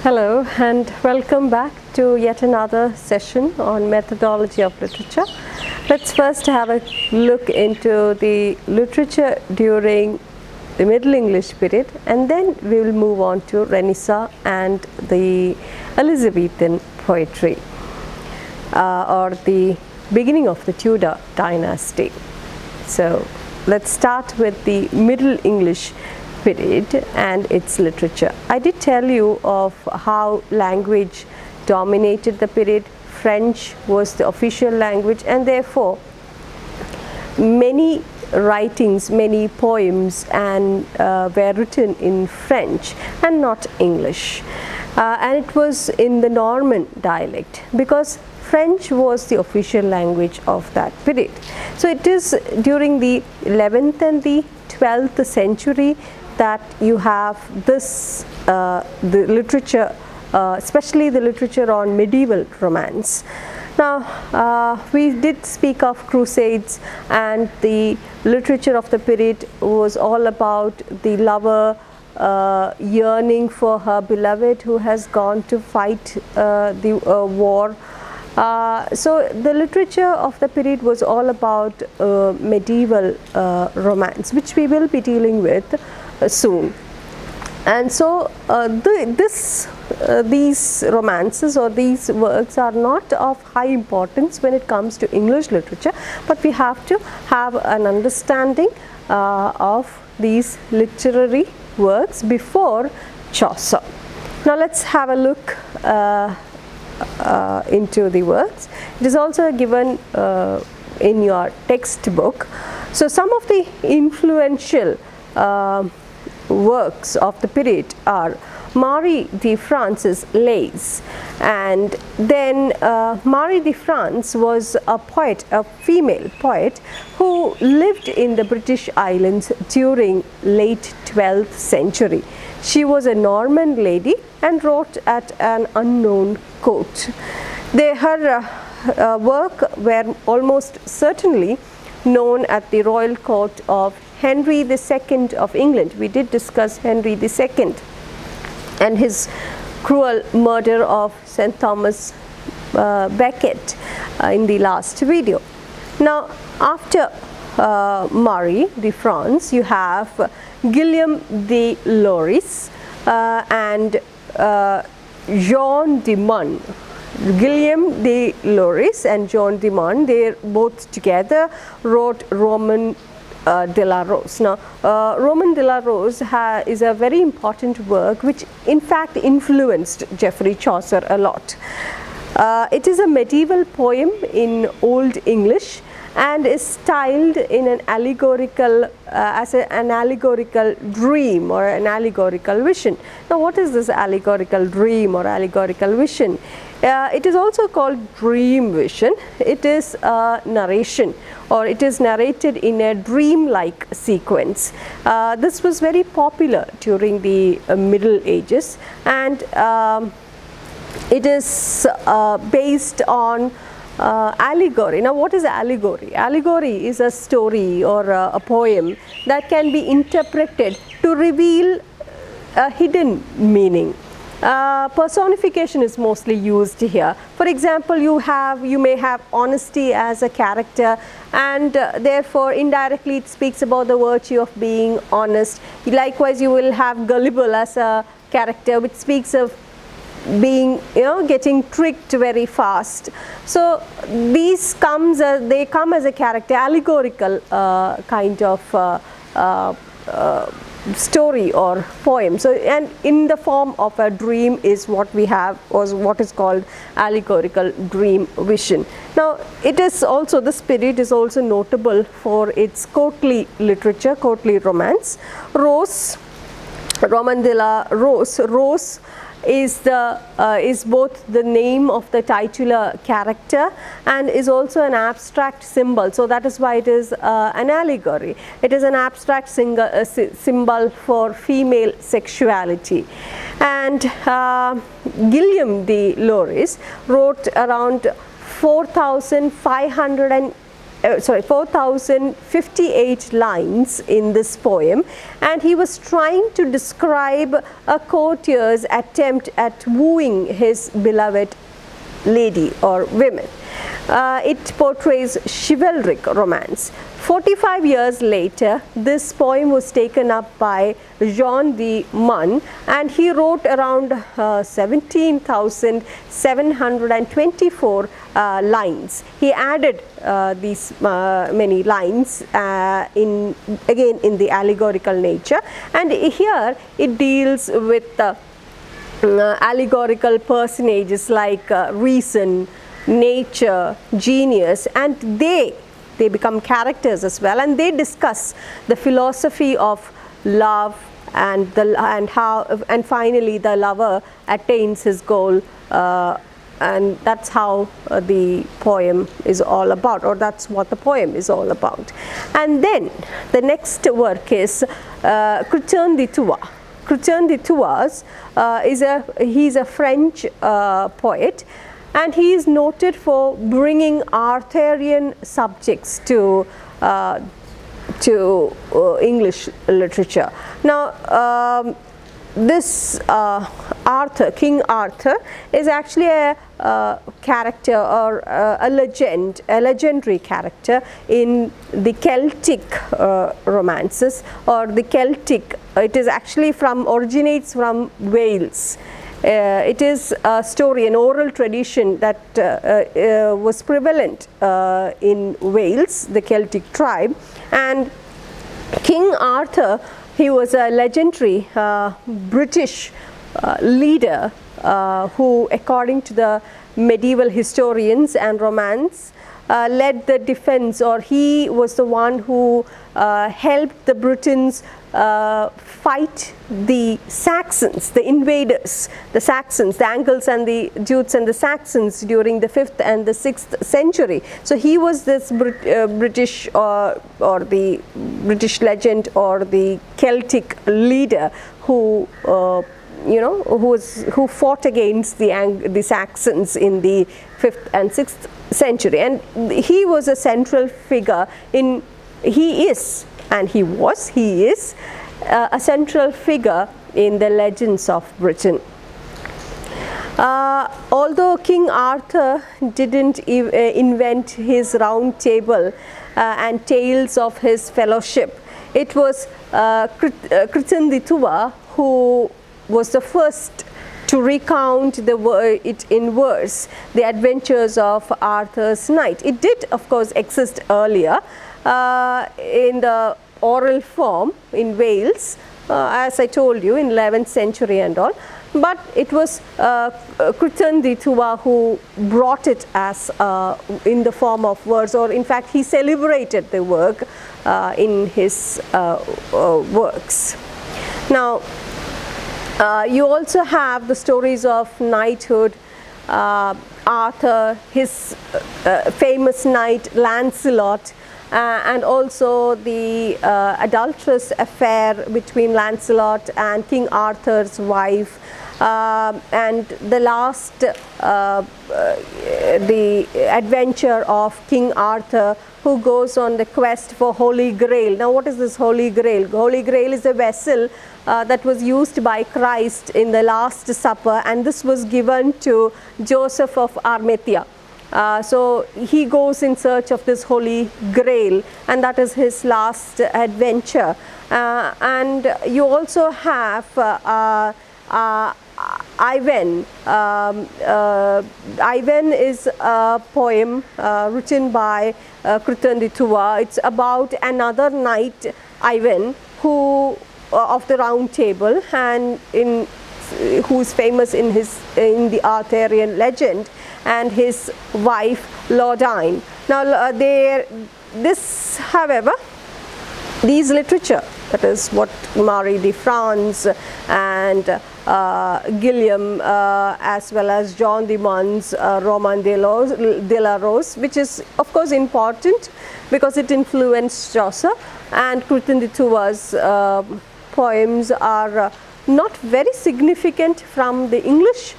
Hello and welcome back to yet another session on methodology of literature. Let's first have a look into the literature during the Middle English period, and then we will move on to Renaissance and the Elizabethan poetry or the beginning of the Tudor Dynasty. So let's start with the Middle English period and its literature. I did tell you of how language dominated the period. French was the official language, and therefore many writings, many poems were written in French and not English. And it was in the Norman dialect because French was the official language of that period. So it is during the 11th and the 12th century that you have this the literature, especially the literature on medieval romance. Now we did speak of crusades, and the literature of the period was all about the lover yearning for her beloved who has gone to fight the war. So the literature of the period was all about medieval romance, which we will be dealing with soon. And so these romances or these works are not of high importance when it comes to English literature, but we have to have an understanding of these literary works before Chaucer. Now let's have a look into the works. It is also given in your textbook. So some of the influential works of the period are Marie de France's Lays, and then Marie de France was a poet, a female poet who lived in the British Islands during late 12th century. She was a Norman lady and wrote at an unknown court. Her work were almost certainly known at the royal court of Henry II of England. We did discuss Henry II and his cruel murder of St. Thomas Becket in the last video. Now after Marie de France, you have Guillaume de Loris and Jean de Man. Guillaume de Loris and Jean de Man, they both together wrote Roman de la Rose. Now Roman de la Rose is a very important work which in fact influenced Geoffrey Chaucer a lot. It is a medieval poem in Old English and is styled in an allegorical an allegorical dream or an allegorical vision. Now what is this allegorical dream or allegorical vision? It is also called dream vision. It is a narration, or it is narrated in a dream-like sequence. This was very popular during the Middle Ages, and it is based on allegory. Now what is allegory? Allegory is a story or a poem that can be interpreted to reveal a hidden meaning. Personification is mostly used here. For example, you may have honesty as a character, and therefore indirectly it speaks about the virtue of being honest. Likewise, you will have gullible as a character, which speaks of being, getting tricked very fast. So these they come as a character, allegorical kind of story or poem. So, and in the form of a dream is what we have, or what is called allegorical dream vision. Now it is also, this period is also notable for its courtly literature, courtly romance. Rose, Roman de la Rose, Rose is both the name of the titular character and is also an abstract symbol. So that is why it is an allegory. It is an abstract symbol for female sexuality. And Guillaume de Loris wrote around 4,500 4,058 lines in this poem, and he was trying to describe a courtier's attempt at wooing his beloved lady or women. It portrays chivalric romance. 45 years later, this poem was taken up by Jean de Man, and he wrote around 17,724 lines. He added these many lines in the allegorical nature, and here it deals with allegorical personages like reason, nature, genius, and they become characters as well, and they discuss the philosophy of love and finally the lover attains his goal, and that's how the poem is all about, or that's what the poem is all about. And then the next work is Chrétien de Troyes. Chrétien de Troyes he's a French poet, and he is noted for bringing Arthurian subjects to English literature. Now, this King Arthur, is actually a character or a legendary character in the Celtic romances, or the Celtic. It is actually originates from Wales. It is a story, an oral tradition that was prevalent in Wales, the Celtic tribe. And King Arthur, he was a legendary British leader who, according to the medieval historians and romance, led the defense, or he was the one who helped the Britons fight the Saxons, the invaders, the Saxons, the Angles and the Jutes and the Saxons during the 5th and the 6th century. So he was this British or the British legend, or the Celtic leader who who fought against the Saxons in the 5th and 6th century, and he was a central figure he is a central figure in the legends of Britain. Although King Arthur didn't invent his round table and tales of his fellowship, it was Chrétien de Troyes who was the first to recount it in verse, the adventures of Arthur's knight. It did, of course, exist earlier in the oral form in Wales, as I told you, in 11th century and all. But it was Chrétien de Troyes who brought it as in the form of verse, or in fact he celebrated the work in his works. Now, you also have the stories of knighthood, Arthur, his famous knight Lancelot, and also the adulterous affair between Lancelot and King Arthur's wife, and the last the adventure of King Arthur, who goes on the quest for Holy Grail. Now, what is this Holy Grail? Holy Grail is a vessel that was used by Christ in the Last Supper, and this was given to Joseph of Arimathea. So he goes in search of this Holy Grail, and that is his last adventure. And you also have Ivan. Ivan is a poem written by Chrétien de Troyes. It's about another knight, Ivan, who of the Round Table, and who's famous in the Arthurian legend, and his wife Lordine. Now, these literature, that is what Marie de France and Guillaume, as well as John de Man's Roman de la Rose, which is of course important because it influenced Chaucer, and Chrétien de Troyes' poems are not very significant from the English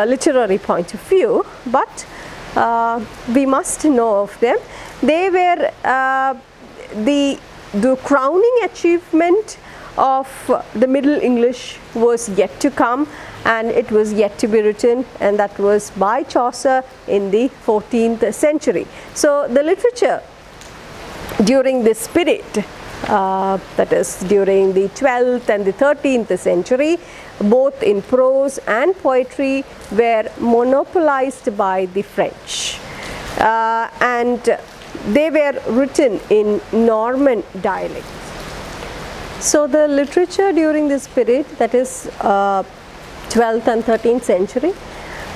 literary point of view, but we must know of them. They were the crowning achievement of the Middle English was yet to come, and it was yet to be written, and that was by Chaucer in the 14th century. So the literature during this period, that is during the 12th and the 13th century, both in prose and poetry, were monopolized by the French, and they were written in Norman dialect. So the literature during this period, that is 12th and 13th century,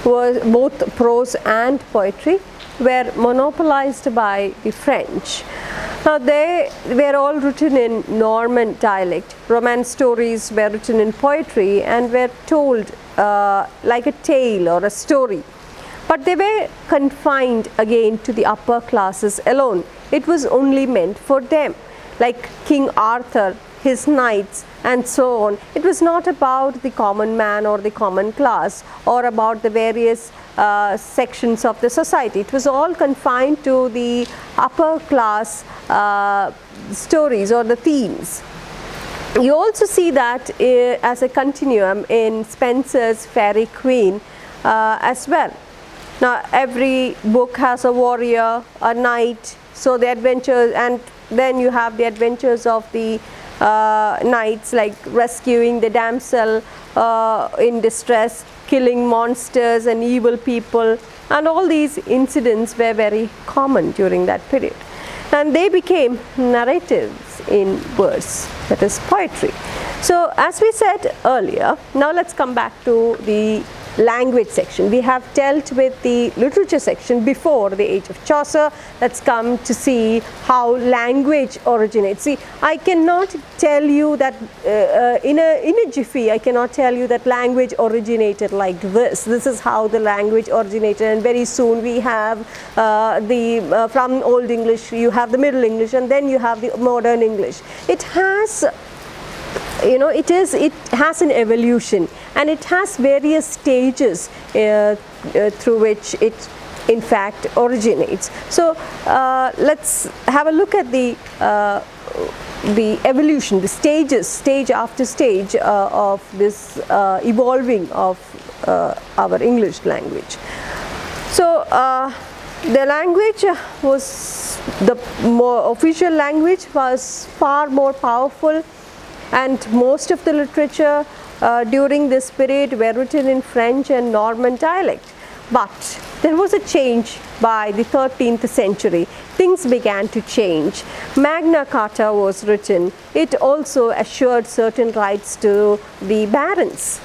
was both prose and poetry were monopolized by the French. Now they were all written in Norman dialect. Romance stories were written in poetry and were told like a tale or a story. But they were confined again to the upper classes alone. It was only meant for them, like King Arthur, his knights, and so on. It was not about the common man or the common class or about the various sections of the society. It was all confined to the upper class stories or the themes. You also see that as a continuum in Spenser's Faerie Queene as well. Now every book has a warrior, a knight, so the adventures, and then you have the adventures of the knights, like rescuing the damsel in distress, killing monsters and evil people, and all these incidents were very common during that period, and they became narratives in verse, that is poetry. So as we said earlier, now let's come back to the language section. We have dealt with the literature section before the age of Chaucer. Let's come to see how language originates. See, I cannot tell you that in a jiffy, I cannot tell you that language originated like this. This is how the language originated, and very soon we have from Old English, you have the Middle English, and then you have the Modern English. It has, it has an evolution, and it has various stages through which it in fact originates. So let's have a look at the evolution, the stages, stage after stage of this evolving of our English language. So the language was, the more official language was far more powerful, and most of the literature during this period were written in French and Norman dialect. But there was a change by the 13th century. Things began to change. Magna Carta was written. It also assured certain rights to the barons.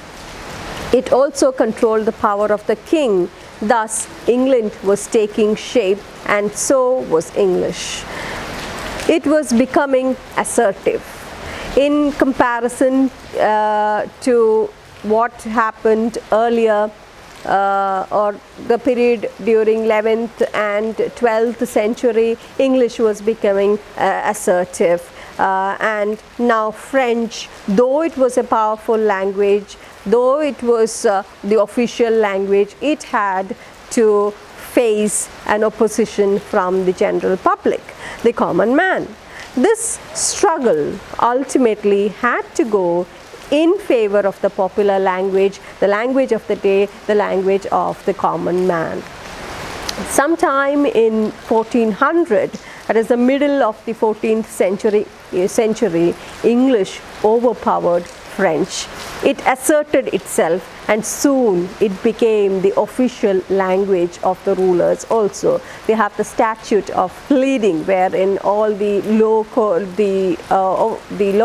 It also controlled the power of the king. Thus, England was taking shape, and so was English. It was becoming assertive. In comparison to what happened earlier, or the period during 11th and 12th century, English was becoming assertive. And now French, though it was a powerful language, though it was the official language, it had to face an opposition from the general public, the common man. This struggle ultimately had to go in favor of the popular language, the language of the day, the language of the common man. Sometime in 1400, that is the middle of the 14th century, English overpowered French. It asserted itself, and soon it became the official language of the rulers also. They have the statute of pleading, wherein all the low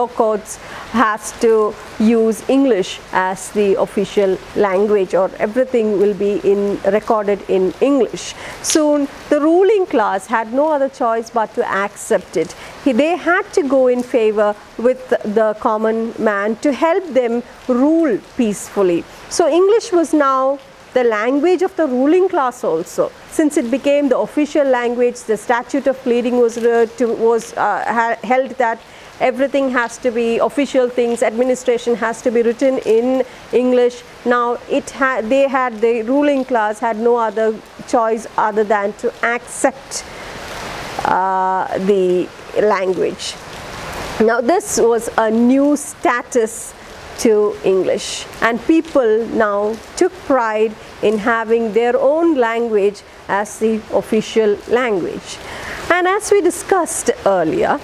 courts has to use English as the official language, or everything will be recorded in English. Soon the ruling class had no other choice but to accept it. They had to go in favor with the common man to help them rule peacefully. So English was now the language of the ruling class also. Since it became the official language, the statute of pleading was held that everything has to be, official things, administration has to be written in English. Now the ruling class had no other choice other than to accept the language. Now this was a new status to English, and people now took pride in having their own language as the official language. And as we discussed earlier,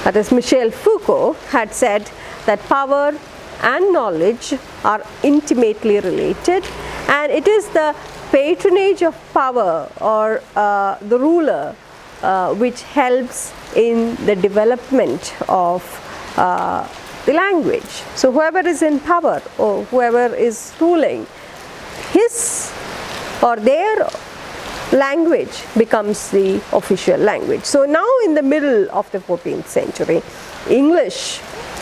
that is, Michel Foucault had said that power and knowledge are intimately related, and it is the patronage of power or the ruler which helps in the development of the language. So whoever is in power or whoever is ruling, his or their language becomes the official language. So now in the middle of the 14th century, English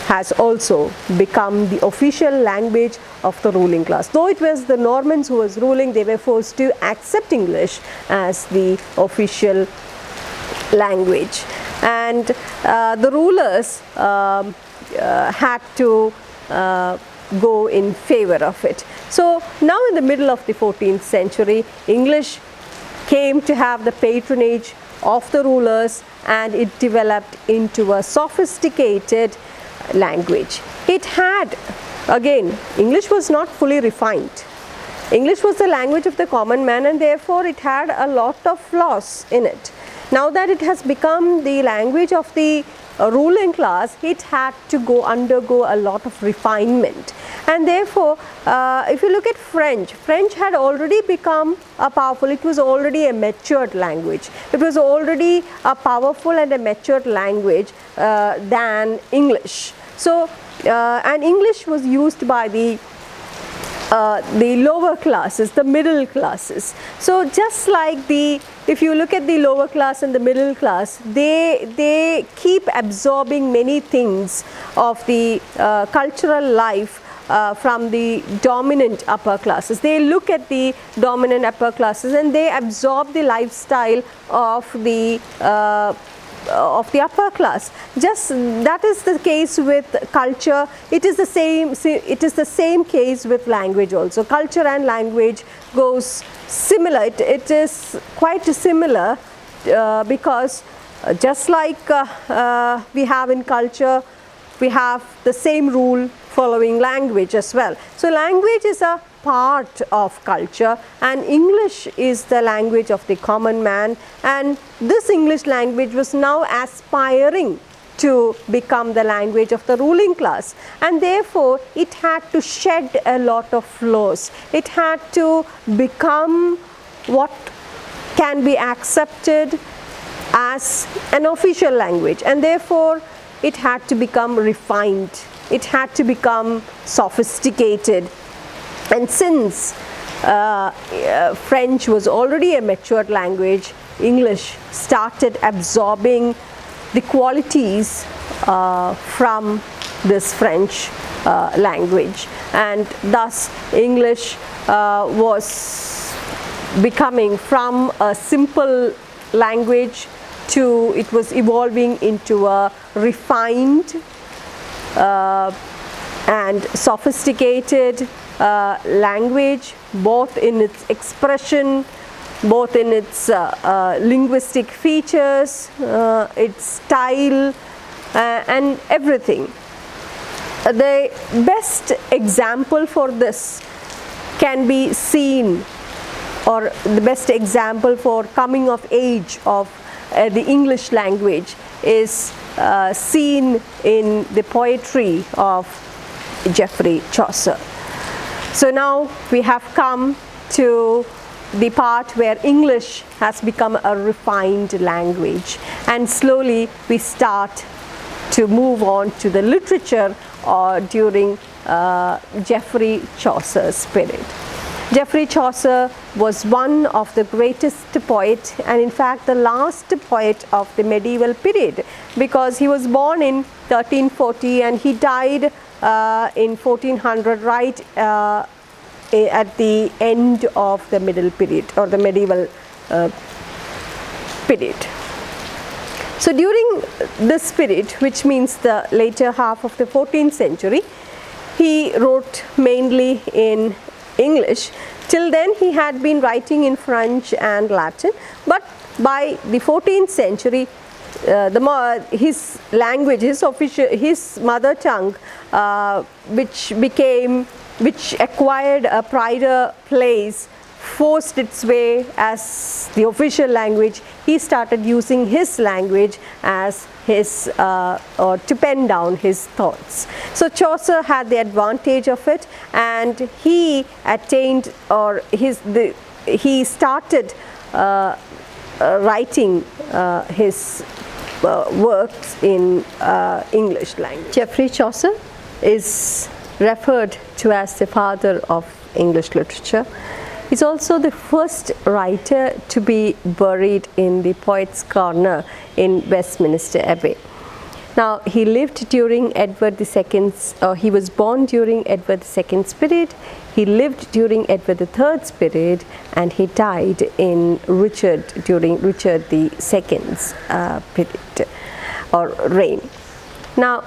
has also become the official language of the ruling class. Though it was the Normans who was ruling, they were forced to accept English as the official language, and the rulers had to go in favor of it. So now in the middle of the 14th century, English came to have the patronage of the rulers, and it developed into a sophisticated language. It had, again, English was not fully refined. English was the language of the common man, and therefore it had a lot of flaws in it. Now that it has become the language of the ruling class, it had to undergo a lot of refinement. And therefore, if you look at French had already become a powerful, it was already a matured language. It was already a powerful and a matured language than English. So, and English was used by the lower classes, the middle classes. So just like if you look at the lower class and the middle class, they keep absorbing many things of the cultural life from the dominant upper classes. They look at the dominant upper classes and they absorb the lifestyle of the upper class. Just that is the case with culture. It is the same case with language also. Culture and language goes similar. It is quite similar because just like we have in culture, we have the same rule following language as well. So language is a part of culture, and English is the language of the common man, and this English language was now aspiring to become the language of the ruling class, and therefore it had to shed a lot of flaws. It had to become what can be accepted as an official language, and therefore it had to become refined. It had to become sophisticated. And since French was already a matured language, English started absorbing the qualities from this French language, and thus English was becoming from a simple language to, it was evolving into a refined and sophisticated language, both in its expression, both in its linguistic features, its style, and everything. The best example for this can be seen, or the best example for coming of age of the English language is seen in the poetry of Geoffrey Chaucer. So now we have come to the part where English has become a refined language, and slowly we start to move on to the literature during Geoffrey Chaucer's period. Geoffrey Chaucer was one of the greatest poets, and in fact the last poet of the medieval period, because he was born in 1340 and he died in 1400, right at the end of the middle period or the medieval period. So during this period, which means the later half of the 14th century, he wrote mainly in English. Till then he had been writing in French and Latin, but by the 14th century his language, his mother tongue, which acquired a prior place, forced its way as the official language. He started using his language as his or to pen down his thoughts. So Chaucer had the advantage of it, and he attained, or he started writing his works in English language. Geoffrey Chaucer is referred to as the father of English literature. He's also the first writer to be buried in the Poets' Corner in Westminster Abbey. Now, he lived during Edward II's, he was born during Edward II's period, he lived during Edward III's period, and he died in during Richard II's period or reign. Now,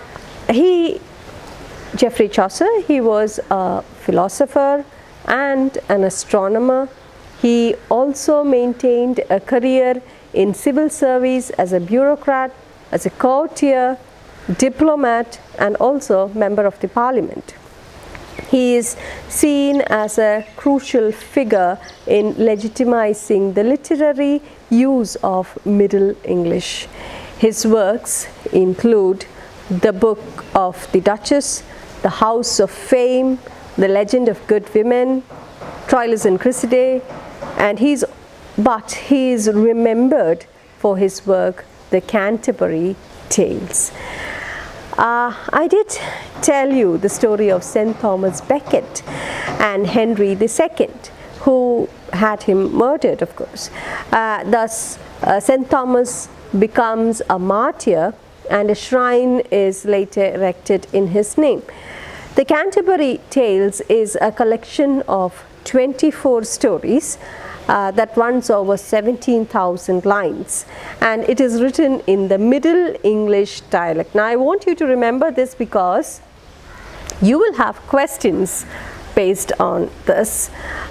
Geoffrey Chaucer, he was a philosopher and an astronomer. He also maintained a career in civil service as a bureaucrat, as a courtier, diplomat, and also member of the parliament. He is seen as a crucial figure in legitimizing the literary use of Middle English. His works include the Book of the Duchess, the House of Fame, the Legend of Good Women, Troilus and Cressida, and he is remembered for his work, the Canterbury Tales. I did tell you the story of St. Thomas Becket and Henry II, who had him murdered, of course. Thus, St. Thomas becomes a martyr, and a shrine is later erected in his name. The Canterbury Tales is a collection of 24 stories that runs over 17,000 lines, and it is written in the Middle English dialect. Now, I want you to remember this because you will have questions based on this.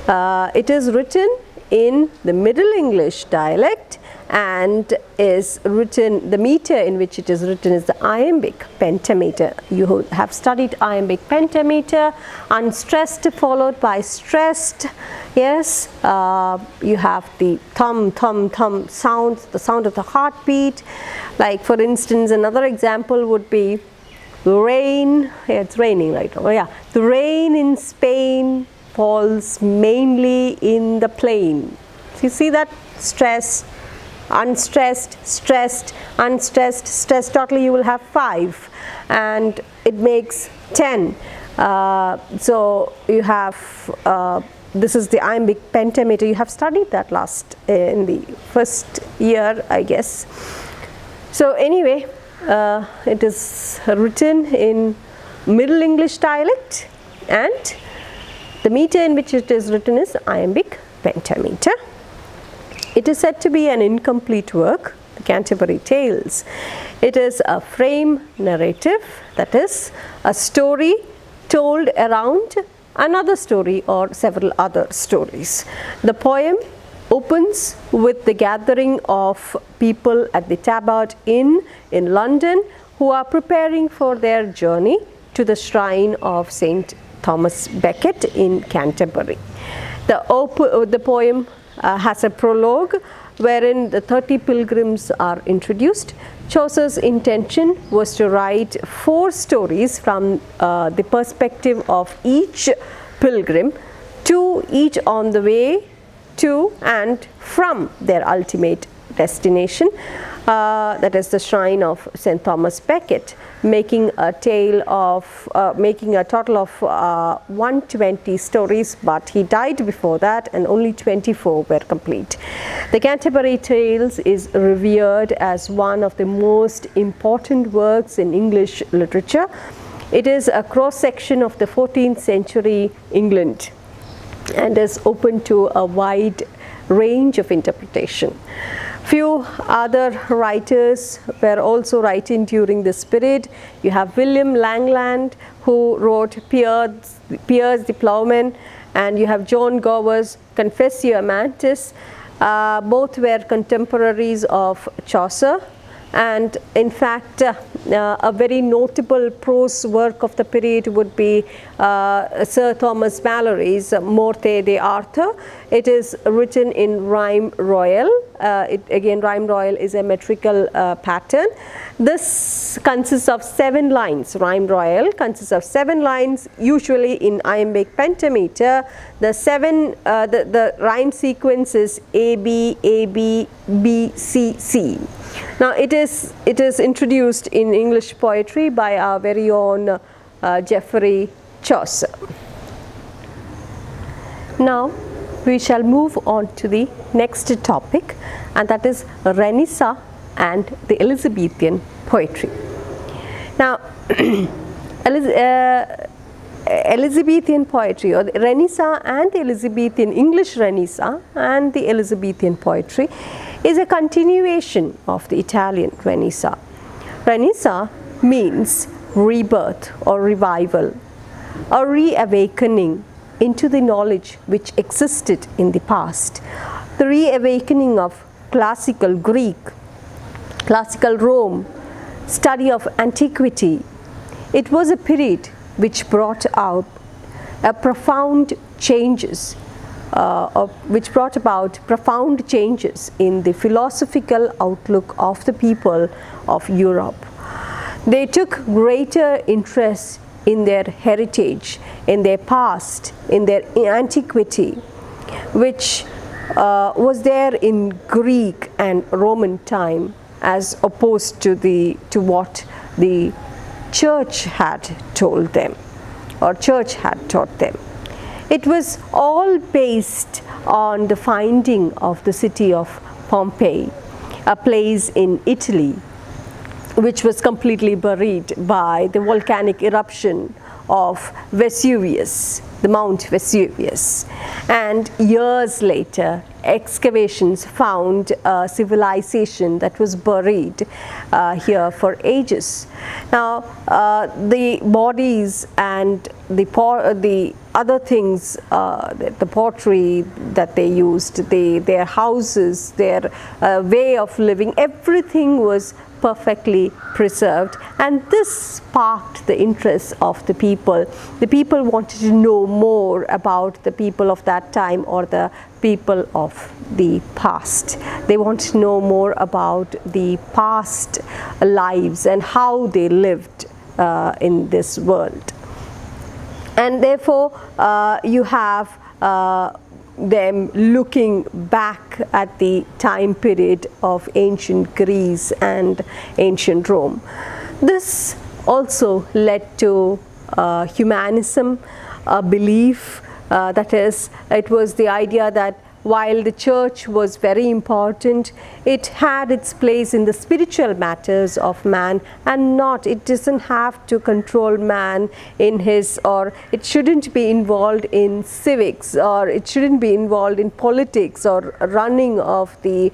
It is written in the Middle English dialect, and is written, the meter in which it is written is the Iambic Pentameter. You have studied Iambic Pentameter, unstressed followed by stressed. Yes, you have the thumb, thumb, thumb sound, the sound of the heartbeat. Like for instance, another example would be rain. Yeah, it's raining right now. Yeah, the rain in Spain falls mainly in the plain. So you see that? Stress, unstressed, stressed, unstressed, stressed. Totally you will have 5, and it makes 10. So you have this is the Iambic Pentameter. You have studied that last in the first year, I guess. So anyway, it is written in Middle English dialect, and the meter in which it is written is Iambic Pentameter. It is said to be an incomplete work, the Canterbury Tales. It is a frame narrative, that is, a story told around another story or several other stories. The poem opens with the gathering of people at the Tabard Inn in London who are preparing for their journey to the shrine of St. Thomas Becket in Canterbury. The poem has a prologue wherein the 30 pilgrims are introduced. Chaucer's intention was to write 4 stories from the perspective of each pilgrim, 2 each on the way to and from their ultimate destination, that is the shrine of St. Thomas Becket, making a total of 120 stories, but he died before that and only 24 were complete. The Canterbury Tales is revered as one of the most important works in English literature. It is a cross-section of the 14th century England and is open to a wide range of interpretation. Few other writers were also writing during this period. You have William Langland, who wrote Piers the Plowman, and you have John Gower's Confessio Amantis. Both were contemporaries of Chaucer, and in fact a very notable prose work of the period would be Sir Thomas Malory's Morte d'Arthur. It is written in rhyme royal. Again, rhyme royal is a metrical pattern. This consists of 7 lines. Rhyme royal consists of 7 lines, usually in iambic pentameter. The rhyme sequence is A B A B B C C. Now it is introduced in English poetry by our very own Geoffrey Chaucer. Now we shall move on to the next topic, and that is Renaissance and the Elizabethan poetry. Now Elizabethan poetry, or the Renaissance and the Elizabethan, English Renaissance and the Elizabethan poetry, is a continuation of the Italian Renaissance. Renaissance means rebirth or revival, a reawakening into the knowledge which existed in the past, the reawakening of classical Greek, classical Rome, study of antiquity. It was a period which brought out profound changes in the philosophical outlook of the people of Europe. They took greater interest in their heritage, in their past, in their antiquity, which was there in Greek and Roman time, as opposed to what the church had told them, or church had taught them. It was all based on the finding of the city of Pompeii, a place in Italy which was completely buried by the volcanic eruption of Vesuvius, the Mount Vesuvius. And years later, excavations found a civilization that was buried here for ages. Now, the bodies and the other things, the pottery that they used, their houses, their way of living, everything was perfectly preserved, and this sparked the interest of the people. The people wanted to know more about the people of that time, or the people of the past. They want to know more about the past lives and how they lived in this world. And therefore you have them looking back at the time period of ancient Greece and ancient Rome. This also led to humanism, a belief, that is, it was the idea that while the church was very important, it had its place in the spiritual matters of man, and it doesn't have to control man in his, or it shouldn't be involved in civics, or it shouldn't be involved in politics or running of the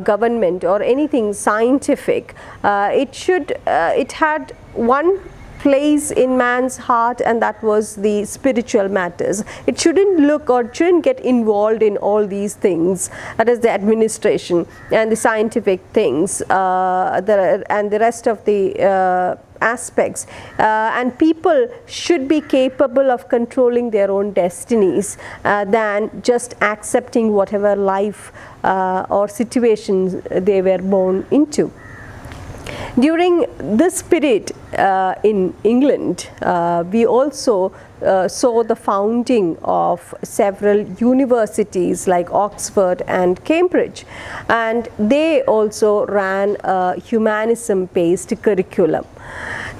government or anything scientific. It had one place in man's heart, and that was the spiritual matters. It shouldn't look or shouldn't get involved in all these things, that is the administration and the scientific things and the rest of the aspects, and people should be capable of controlling their own destinies than just accepting whatever life or situations they were born into. During this period in England, we also saw the founding of several universities like Oxford and Cambridge, and they also ran a humanism-based curriculum.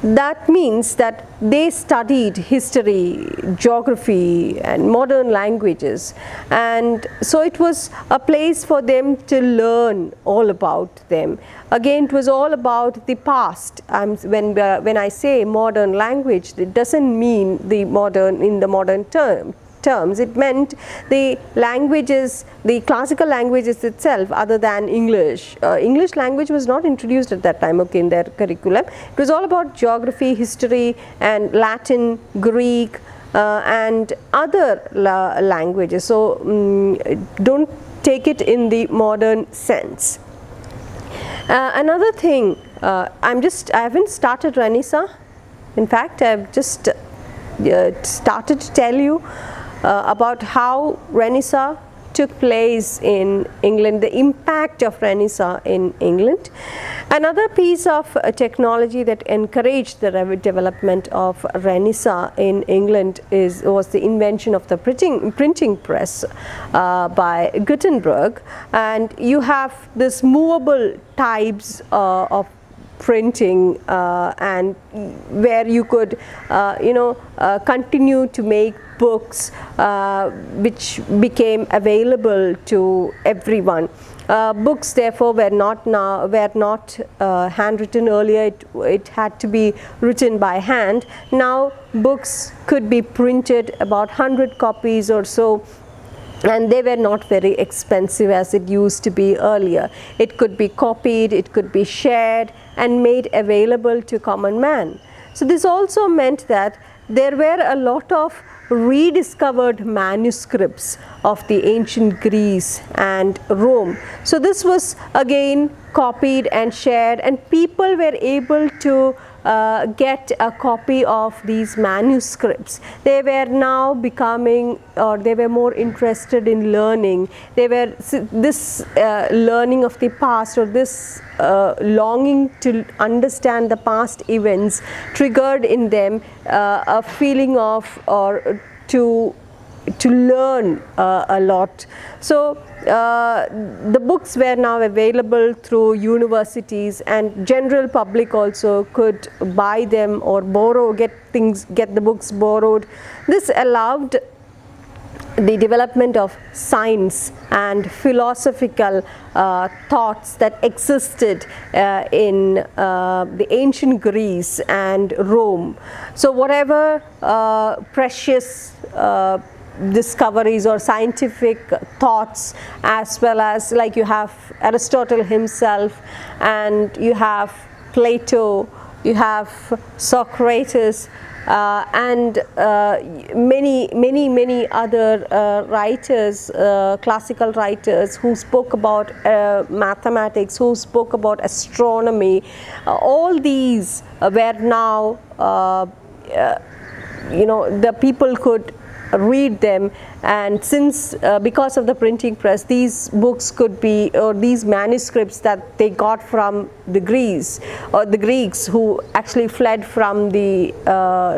That means that they studied history, geography and modern languages, and so it was a place for them to learn all about them. Again, it was all about the past. When I say modern language, it doesn't mean the modern in the modern term terms. It meant the languages, the classical languages itself, other than English. English language was not introduced at that time, okay, in their curriculum. It was all about geography, history, and Latin, Greek, and other languages. So don't take it in the modern sense. Another thing, I haven't started Renaissance. In fact, I've just started to tell you about how Renaissance took place in England, the impact of Renaissance in England. Another piece of technology that encouraged the development of Renaissance in England was the invention of the printing press by Gutenberg. And you have this movable types of printing and where you could continue to make books which became available to everyone. Books therefore were not handwritten earlier. It had to be written by hand. Now books could be printed, about 100 copies or so, and they were not very expensive as it used to be earlier. It could be copied, it could be shared and made available to common man. So this also meant that there were a lot of rediscovered manuscripts of the ancient Greece and Rome. So this was again copied and shared, and people were able to get a copy of these manuscripts. They were now becoming, or they were more interested in learning. They were this learning of the past, or this longing to understand the past events triggered in them a feeling of, or to learn a lot. So the books were now available through universities, and general public also could buy them or get the books borrowed. This allowed the development of science and philosophical thoughts that existed in the ancient Greece and Rome. So whatever precious discoveries or scientific thoughts, as well as, like, you have Aristotle himself, and you have Plato, you have Socrates, and many other writers, classical writers who spoke about mathematics, who spoke about astronomy. All these were now, the people could read them, and since because of the printing press, these books could be, or these manuscripts that they got from the Greeks, or the Greeks who actually fled from the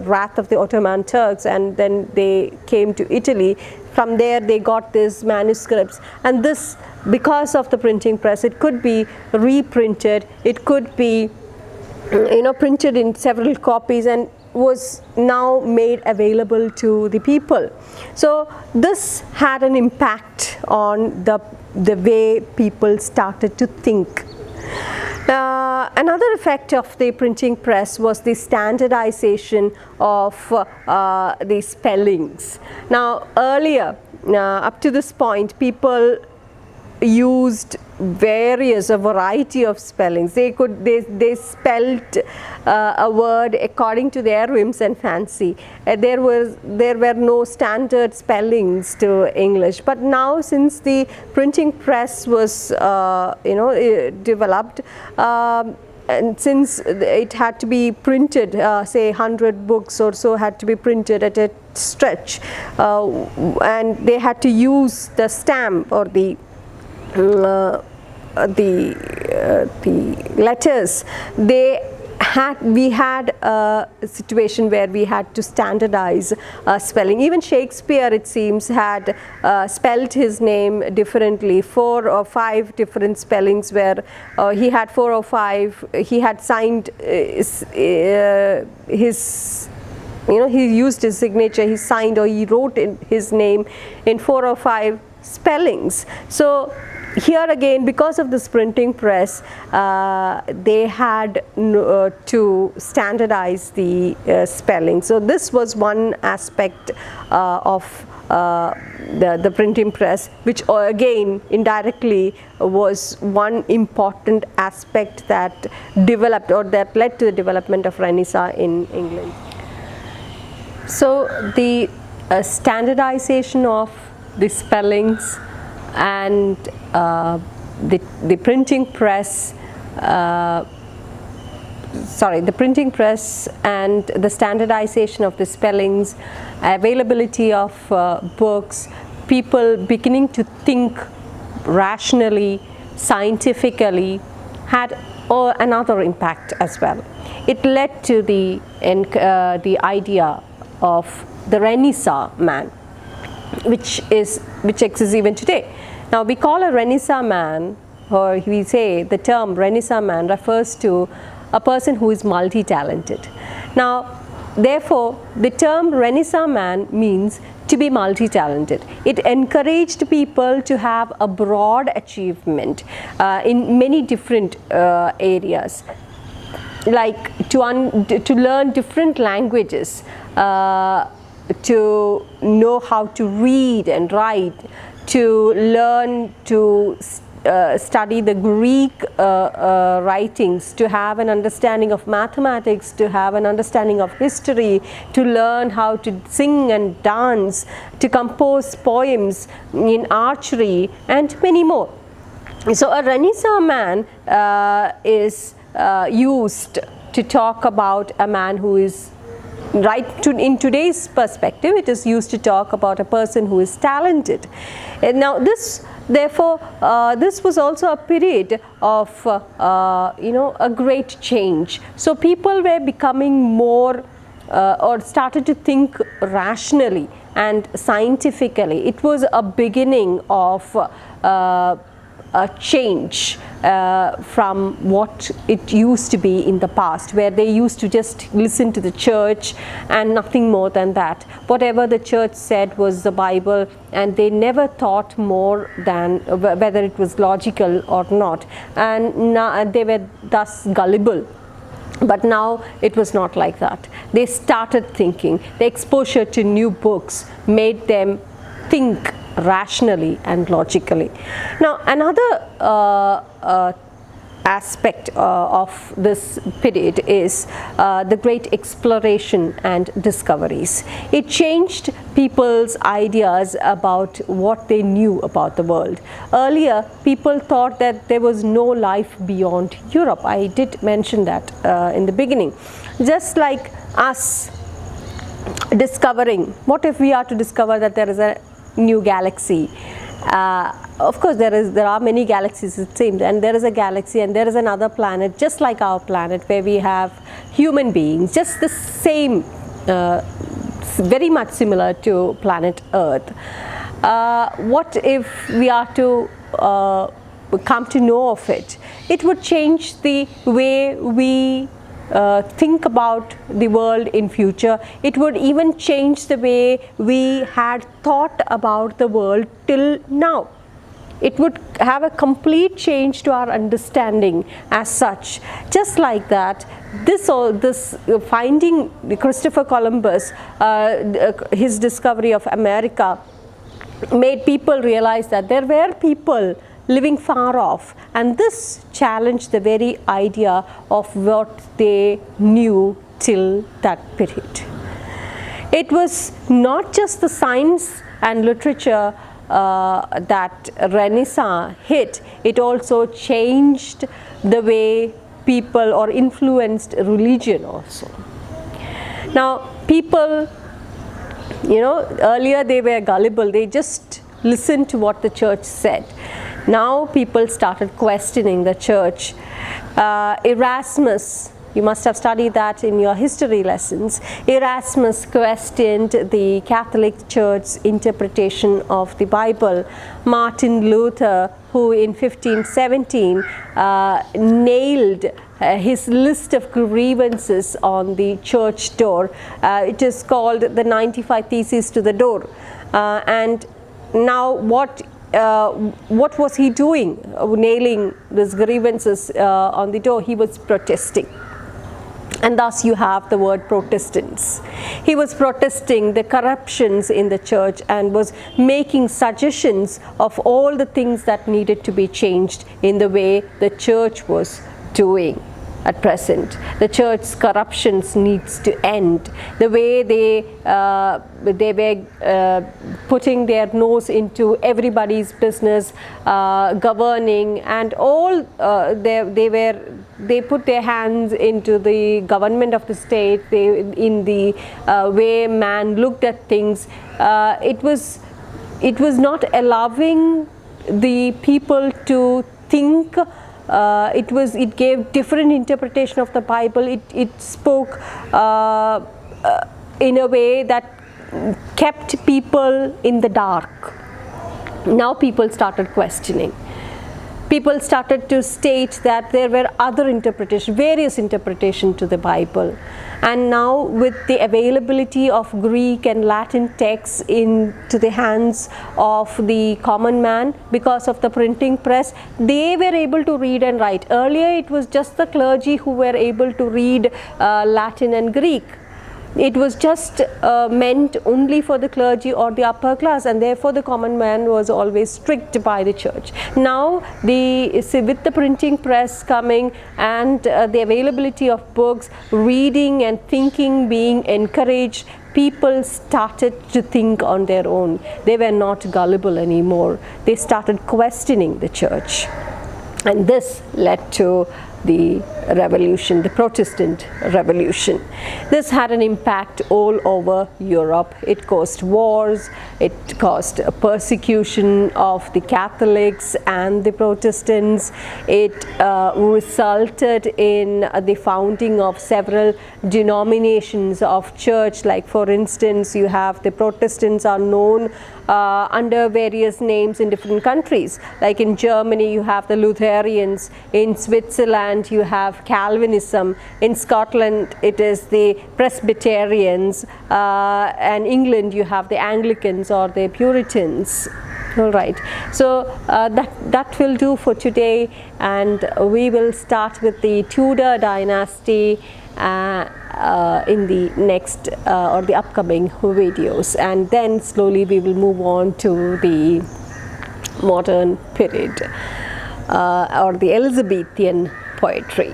wrath of the Ottoman Turks, and then they came to Italy. From there they got these manuscripts, and this, because of the printing press, it could be reprinted, it could be printed in several copies, and was now made available to the people. So this had an impact on the way people started to think. Another effect of the printing press was the standardization of the spellings. Now earlier, up to this point, people used a variety of spellings. They spelled a word according to their whims and fancy. There were no standard spellings to English. But now, since the printing press was developed, and since it had to be printed, say 100 books or so had to be printed at a stretch, and they had to use the stamp or the letters. We had a situation where we had to standardize spelling. Even Shakespeare, it seems, had spelled his name differently. 4 or 5 different spellings, where he had 4 or 5. He had signed his he used his signature, he signed, or he wrote in his name in 4 or 5 spellings. So here again, because of this printing press, they had to standardize the spelling. So this was one aspect of the printing press, which again indirectly was one important aspect that developed, or that led to the development of Renaissance in England. So the standardization of the spellings and the printing press, the printing press and the standardization of the spellings, availability of books, people beginning to think rationally, scientifically, had another impact as well. It led to the idea of the Renaissance man, which exists even today. Now we call a Renaissance man, or we say the term Renaissance man refers to a person who is multi-talented. Now therefore the term Renaissance man means to be multi-talented. It encouraged people to have a broad achievement in many different areas, like to learn different languages, to know how to read and write, to learn to study the Greek writings, to have an understanding of mathematics, to have an understanding of history, to learn how to sing and dance, to compose poems in archery, and many more. So a Renaissance man is used to talk about a man who is in today's perspective, it is used to talk about a person who is talented. And now this was also a period of a great change. So people were becoming more or started to think rationally and scientifically. It was a beginning of a change from what it used to be in the past, where they used to just listen to the church and nothing more than that. Whatever the church said was the Bible, and they never thought more than whether it was logical or not, and now they were thus gullible. But now it was not like that. They started thinking. The exposure to new books made them think rationally and logically. Now another aspect of this period is the great exploration and discoveries. It changed people's ideas about what they knew about the world. Earlier, people thought that there was no life beyond Europe. I did mention that in the beginning. Just like us discovering, what if we are to discover that there is a new galaxy? Of course there are many galaxies, it seems, and there is a galaxy and there is another planet just like our planet where we have human beings, just the same, very much similar to planet Earth. What if we are to come to know of it? It would change the way we think about the world in future. It would even change the way we had thought about the world till now. It would have a complete change to our understanding as such. Just like that, this finding Christopher Columbus, his discovery of America, made people realize that there were people living far off, and this challenged the very idea of what they knew till that period. It was not just the science and literature that Renaissance hit, it also changed the way people, or influenced religion also. Now people, earlier they were gullible, they just listened to what the church said. Now people started questioning the church. Erasmus, you must have studied that in your history lessons. Erasmus questioned the Catholic Church's interpretation of the Bible. Martin Luther, who in 1517 nailed his list of grievances on the church door. It is called the 95 Theses to the Door. And now what what was he doing, nailing these grievances on the door? He was protesting. And thus you have the word Protestants. He was protesting the corruptions in the church and was making suggestions of all the things that needed to be changed in the way the church was doing at present. The church's corruptions needs to end. The way they were putting their nose into everybody's business, governing, and all they put their hands into the government of the state. In the way man looked at things, it was not allowing the people to think. It gave different interpretation of the Bible. It spoke in a way that kept people in the dark. Now people started questioning. People started to state that there were other interpretations, various interpretations to the Bible. And now with the availability of Greek and Latin texts into the hands of the common man, because of the printing press, they were able to read and write. Earlier it was just the clergy who were able to read Latin and Greek. It was just meant only for the clergy or the upper class, and therefore the common man was always strict by the church. Now with the printing press coming and the availability of books, reading and thinking being encouraged, people started to think on their own. They were not gullible anymore. They started questioning the church, and this led to the revolution, the Protestant Revolution. This had an impact all over Europe. It caused wars, it caused persecution of the Catholics and the Protestants. It resulted in the founding of several denominations of church. Like for instance, you have the Protestants are known under various names in different countries. Like in Germany you have the Lutherans, in Switzerland you have Calvinism, in Scotland it is the Presbyterians, and England you have the Anglicans or the Puritans. All right, so that will do for today, and we will start with the Tudor Dynasty in the next or the upcoming videos, and then slowly we will move on to the modern period or the Elizabethan poetry.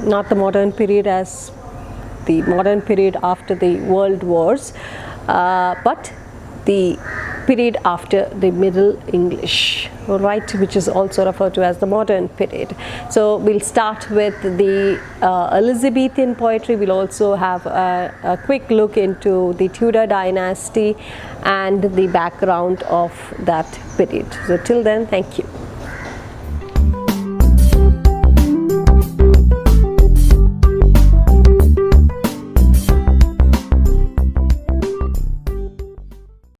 Not the modern period as the modern period after the world wars, but the period after the Middle English, right, which is also referred to as the modern period. So we'll start with the Elizabethan poetry. We'll also have a quick look into the Tudor Dynasty and the background of that period. So till then, thank you.